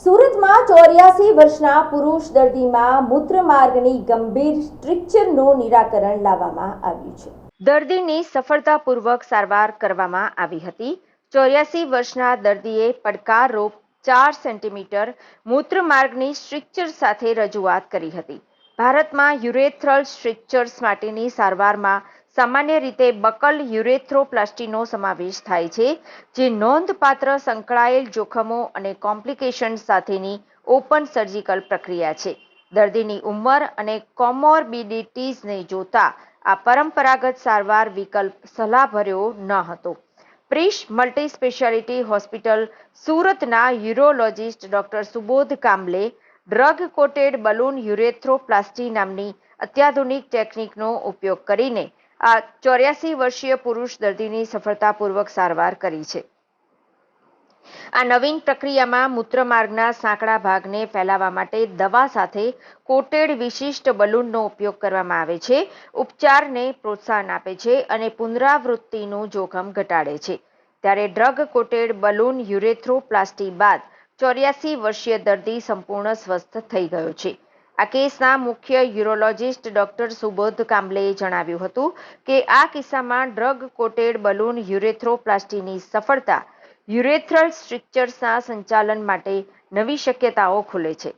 સુરતમાં 84 વર્ષના પુરુષ દર્દીમાં મૂત્રમાર્ગની ગંભીર સ્ટ્રક્ચરનું નિરાકરણ લાવવામાં આવ્યું છે. દર્દીની સફળતાપૂર્વક સારવાર કરવામાં આવી હતી. 84 વર્ષના દર્દીએ પડકારરૂપ 4 સેન્ટીમીટર મૂત્રમાર્ગની સ્ટ્રક્ચર સાથે રજૂઆત કરી હતી. ભારતમાં યુરેથ્રલ સ્ટ્રક્ચર્સ માટેની સારવારમાં સામાન્ય રીતે બકલ યુરેથ્રોપ્લાસ્ટીનો સમાવેશ થાય છે, જે નોંધપાત્ર સંકળાયેલ જોખમો અને કોમ્પ્લિકેશન્સ સાથેની ઓપન સર્જિકલ પ્રક્રિયા છે. દર્દીની ઉંમર અને કોમોર્બિડિટીઝને જોતા આ પરંપરાગત સારવાર વિકલ્પ સલાહભર્યો ન હતો. પ્રિશ મલ્ટી સ્પેશિયાલિટી હોસ્પિટલ સુરતના urologist doctor Subodh Kamble drug coated balloon urethroplasty નામની અત્યાધુનિક ટેકનિકનો ઉપયોગ કરીને આ 84 વર્ષીય પુરુષ દર્દીની સફળતાપૂર્વક સારવાર કરી છે. આ નવીન પ્રક્રિયામાં મૂત્રમાર્ગના સાંકડા ભાગને ફેલાવવા માટે દવા સાથે કોટેડ વિશિષ્ટ બલૂનનો ઉપયોગ કરવામાં આવે છે. ઉપચારને પ્રોત્સાહન આપે છે અને પુનરાવૃત્તિનું જોખમ ઘટાડે છે. ત્યારે ડ્રગ કોટેડ બલૂન યુરેથ્રોપ્લાસ્ટી બાદ 84 વર્ષીય દર્દી સંપૂર્ણ સ્વસ્થ થઈ ગયો છે. આ કેસના મુખ્ય યુરોલોજિસ્ટ ડોક્ટર સુબોધ કાંબલેએ જણાવ્યું હતું કે આ કિસ્સામાં ડ્રગ કોટેડ બલૂન યુરેથ્રોપ્લાસ્ટીની સફળતા યુરેથ્રલ સ્ટ્રક્ચર્સના સંચાલન માટે નવી શક્યતાઓ ખોલે છે.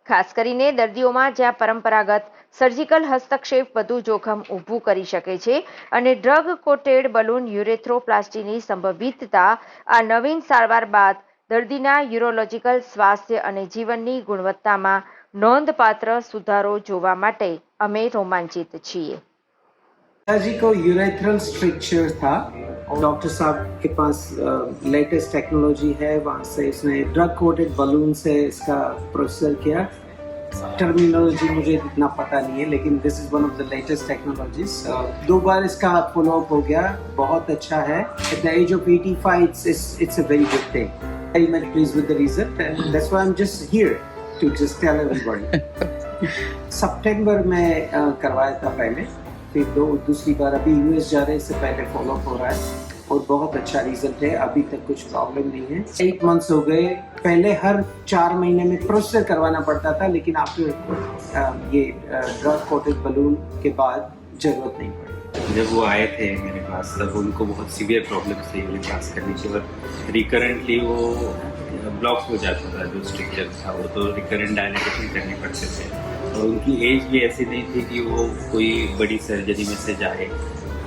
ખાસ કરીને દર્દીઓમાં જ્યાં પરંપરાગત સર્જિકલ હસ્તક્ષેપ વધુ જોખમ ઊભું કરી શકે છે અને ડ્રગ કોટેડ બલૂન યુરેથ્રોપ્લાસ્ટીની સંભવિતતા આ નવીન સારવાર બાદ દર્દીના યુરોલોજિકલ સ્વાસ્થ્ય અને જીવનની ગુણવત્તામાં નોંધપાત્ર સુધારો જોવા માટે અમે રોમાંચિત છીએ. जी को यूरेथ्रल स्ट्रक्चर था और डॉक्टर साहब के पास लेटेस्ट टेक्नोलॉजी है, वहाँ से इसने ड्रग कोटेड बलून से इसका प्रोसेसर किया. टर्मिनोलॉजी मुझे इतना पता नहीं है, लेकिन this is one of the latest technologies. 2 बार इसका फॉलोअप हो गया, बहुत अच्छा है. At the age of 85 it's a very good thing. Very much pleased with the result and that's why I'm just here to just tell everybody. सितंबर में करवाया था पहले, फिर दूसरी बार अभी यूएस जा रहे, इससे पहले फॉलोअप हो रहा है और बहुत अच्छा रिजल्ट है. अभी तक कुछ प्रॉब्लम नहीं है. 8 मंथ्स हो गए. पहले हर 4 महीने में प्रोसेसर करवाना पड़ता था, लेकिन आफ्टर ये ड्रग कोटेड बलून के बाद जरूरत नहीं पड़ी. जब वो आए थे मेरे पास तब उनको बहुत सीवियर प्रॉब्लम्स थी यूरिन पास करने की, और रिकरेंटली वो ब्लॉक हो जाता था. जो स्ट्रक्चर था वो तो रिकरेंट डायलिटेशन करने पड़ते थे, और उनकी एज भी ऐसी नहीं थी कि वो कोई बड़ी सर्जरी में से जाए,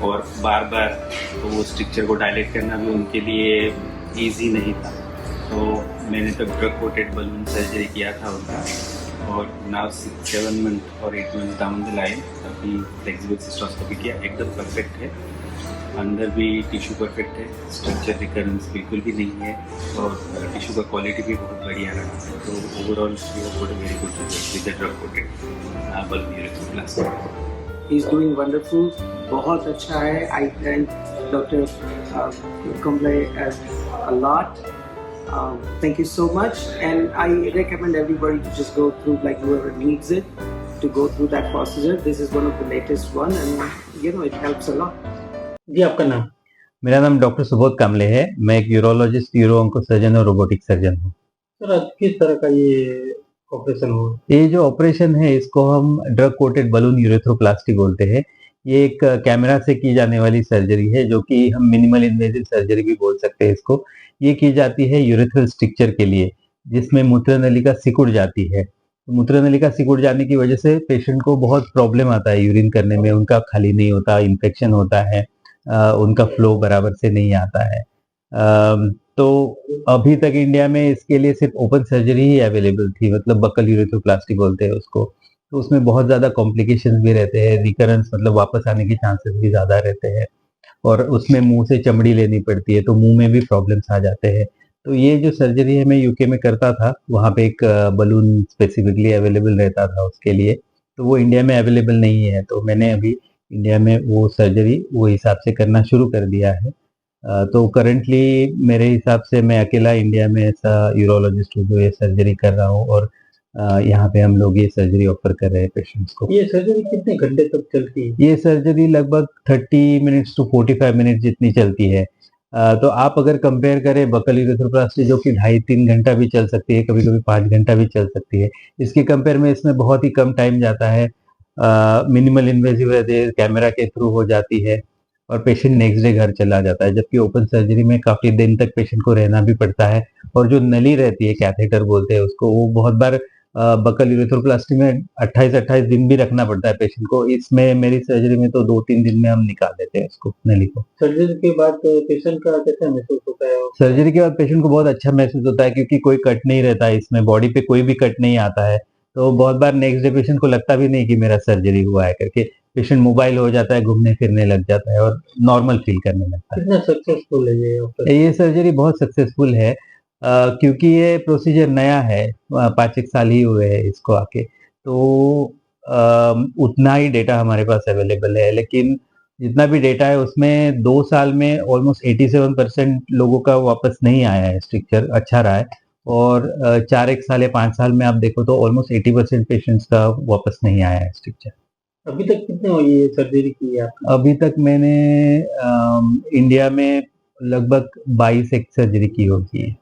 और बार बार तो वो स्ट्रक्चर को डायलेट करना भी उनके लिए ईजी नहीं था. तो मैंने तो ड्रग कोटेड बलून सर्जरी किया था उनका, और नाउ 7 मंथ और 8 मंथ डाउन द लाइन अभी फ्लेक्सिबल सिस्टोस्कोपी किया. एकदम परफेक्ट है, अंदर भी टिश्यू परफेक्ट है, स्ट्रक्चर रिकरेंस बिल्कुल भी नहीं है, और टिश्यू का क्वालिटी भी बहुत बढ़िया रहा. तो overall we have got a very good result with the drug coated balloon urethroplasty. He is doing wonderful. बहुत अच्छा है. I thank doctor Kumble a lot. Thank you so much, and I recommend everybody to just go through, like whoever needs it, to go through that procedure. This is one of the latest one, and it helps a lot. जी, आपका नाम? मेरा नाम doctor Subodh कामले है. मैं एक urologist, euro onco surgeon और robotic surgeon हूँ. Sir, आज किस तरह का ये ऑपरेशन हुआ? ये जो ऑपरेशन है इसको हम ड्रग कोटेड बलून यूरेथ्रोप्लास्टी बोलते हैं. ये एक कैमरा से की जाने वाली सर्जरी है, जो कि हम मिनिमल इन्वेजिव सर्जरी भी बोल सकते हैं इसको. ये की जाती है यूरेथ्रल स्ट्रक्चर के लिए, जिसमें मूत्रनलिका सिकुड़ जाती है. मूत्रनलिका सिकुड़ जाने की वजह से पेशेंट को बहुत प्रॉब्लम आता है यूरिन करने में. उनका खाली नहीं होता, इन्फेक्शन होता है, उनका फ्लो बराबर से नहीं आता है. तो अभी तक इंडिया में इसके लिए सिर्फ ओपन सर्जरी ही अवेलेबल थी, मतलब बकल यूरेथ्रोप्लास्टी बोलते हैं उसको. तो उसमें बहुत ज़्यादा कॉम्प्लिकेशंस भी रहते हैं, रिकरेंस मतलब वापस आने के चांसेस भी ज़्यादा रहते हैं, और उसमें मुंह से चमड़ी लेनी पड़ती है, तो मुंह में भी प्रॉब्लम्स आ जाते हैं. तो ये जो सर्जरी है मैं यूके में करता था, वहाँ पे एक बलून स्पेसिफिकली अवेलेबल रहता था उसके लिए. तो वो इंडिया में अवेलेबल नहीं है, तो मैंने अभी इंडिया में वो सर्जरी वो हिसाब से करना शुरू कर दिया है. तो करंटली मेरे हिसाब से मैं अकेला इंडिया में ऐसा यूरोलॉजिस्ट हूँ जो ये सर्जरी कर रहा हूँ, और यहाँ पे हम लोग ये सर्जरी ऑफर कर रहे हैं पेशेंट्स को. ये सर्जरी कितने घंटे तक चलती है? ये सर्जरी लगभग 30 मिनट्स टू 45 मिनट जितनी चलती है. तो आप अगर कंपेयर करें बकल यूरेथ्रोप्लास्टी जो कि 2.5-3 घंटा भी चल सकती है, कभी-कभी 5 घंटा भी चल सकती है, इसके कंपेयर में इसमें बहुत ही कम टाइम जाता है। मिनिमल इन्वेसिव रहती है, कैमरा के थ्रू हो जाती है और पेशेंट नेक्स्ट डे घर चला जाता है, जबकि ओपन सर्जरी में काफ़ी दिन तक पेशेंट को रहना भी पड़ता है और जो नली रहती है, कैथेटर बोलते हैं उसको, वो बहुत बार बकल यूरेथ्रोप्लास्टी में 28-28 दिन भी रखना पड़ता है पेशेंट को। इसमें मेरी सर्जरी में तो 2-3 दिन में हम निकाल देते हैं उसको, नली को। सर्जरी के बाद पेशेंट का कैसा महसूस होता है? सर्जरी के बाद पेशेंट को बहुत अच्छा महसूस होता है क्योंकि कोई कट नहीं रहता है इसमें, बॉडी पे कोई भी कट नहीं आता है। तो बहुत बार नेक्स्ट डे पेशेंट को लगता भी नहीं कि मेरा सर्जरी हुआ है करके। पेशेंट मोबाइल हो जाता है, घूमने-फिरने लग जाता है और नॉर्मल फील करने लगता है। कितना सक्सेसफुल है ये ऑपरेशन? ये सर्जरी बहुत सक्सेसफुल है क्योंकि ये प्रोसीजर नया है, 5-1 साल ही हुए हैं इसको आके। तो उतना ही डेटा हमारे पास अवेलेबल है, लेकिन जितना भी डेटा है उसमें 2 साल में ऑलमोस्ट 87% लोगों का वापस नहीं आया है, स्ट्रक्चर अच्छा रहा है और 4-1 साल या 5 साल में आप देखो तो ऑलमोस्ट 80% पेशेंट्स का वापस नहीं आया है स्ट्रक्चर। अभी तक कितने ये सर्जरी की है आपने? अभी तक मैंने इंडिया में लगभग 22 एक सर्जरी की होगी।